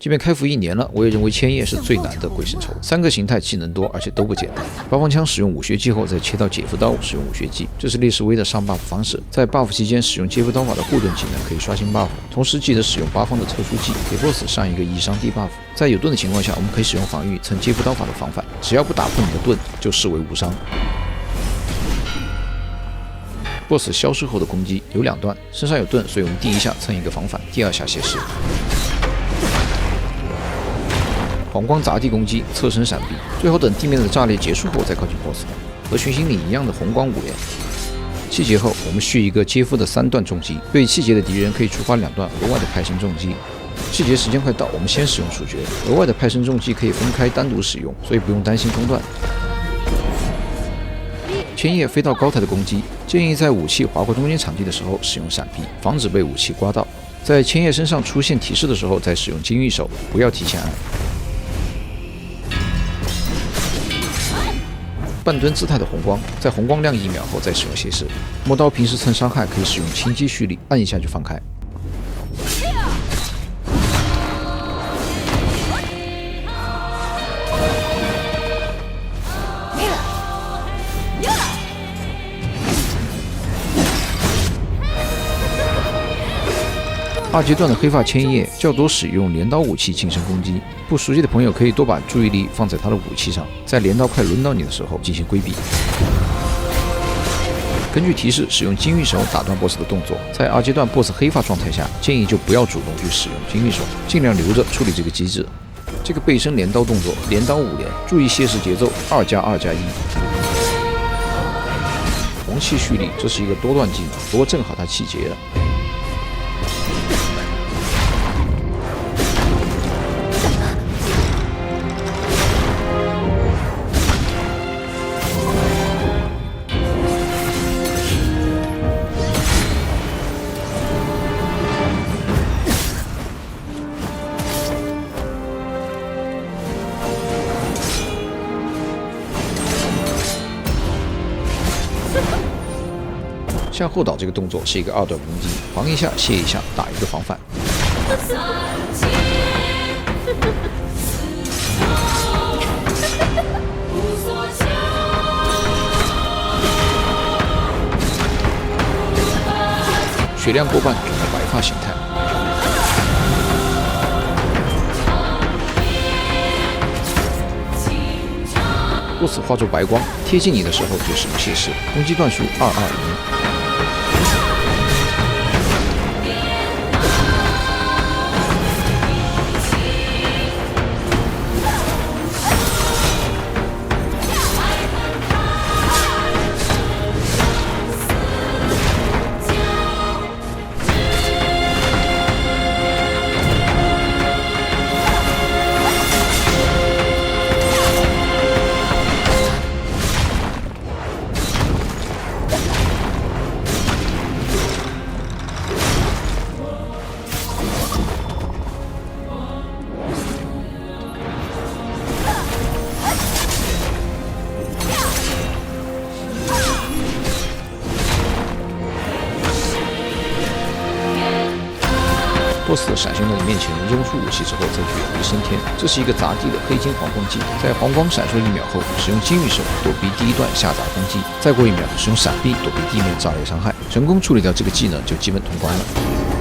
即便开服1年了，我也认为千叶是最难的鬼神仇。3个形态技能多，而且都不简单。八方枪使用武学技后，再切到解符刀使用武学技，这是列士威的上 buff 方式。在 buff 期间使用接符刀法的护盾技能可以刷新 buff， 同时记得使用八方的特殊技，给 boss 上一个1伤低 buff。在有盾的情况下，我们可以使用防御蹭接符刀法的防范，只要不打破你的盾，就视为无伤。boss 消失后的攻击有2段，身上有盾，所以我们第1下蹭一个防反，第2下斜视。黄光砸地攻击，侧身闪避，最好等地面的炸裂结束后再靠近 BOSS， 和寻星里一样的红光5连。气节后，我们续一个接附的3段重击，对气节的敌人可以触发2段额外的派生重击。气节时间快到，我们先使用处决，额外的派生重击可以分开单独使用，所以不用担心中断。千叶飞到高台的攻击，建议在武器划过中间场地的时候使用闪避，防止被武器刮到。在千叶身上出现提示的时候再使用金玉手，不要提前按。半蹲姿态的红光，在红光亮1秒后再使用斜视。魔刀平时蹭伤害可以使用轻击蓄力，按一下就放开。2阶段的黑发千叶较多使用镰刀武器近身攻击，不熟悉的朋友可以多把注意力放在他的武器上，在镰刀快轮到你的时候进行规避。根据提示使用金玉手打断 BOSS 的动作，在2阶段 BOSS 黑发状态下，建议就不要主动去使用金玉手，尽量留着处理这个机制。这个背身镰刀动作，镰刀5连，注意斜视节奏2+2+1。红气蓄力，这是一个多段技能，不过正好它气节了。向后倒这个动作是一个2段攻击，防一下卸一下，打一个防反。血量过半转到白发形态。BOSS 化作白光，贴近你的时候就使用斜视，攻击段数220。BOSS 闪现到你面前，扔出武器之后再去远离升天，这是一个砸地的黑金黄光技。在黄光闪烁1秒后，使用金玉手躲避第1段下砸攻击，再过1秒使用闪避躲避地面炸裂伤害，成功处理掉这个技能就基本通关了。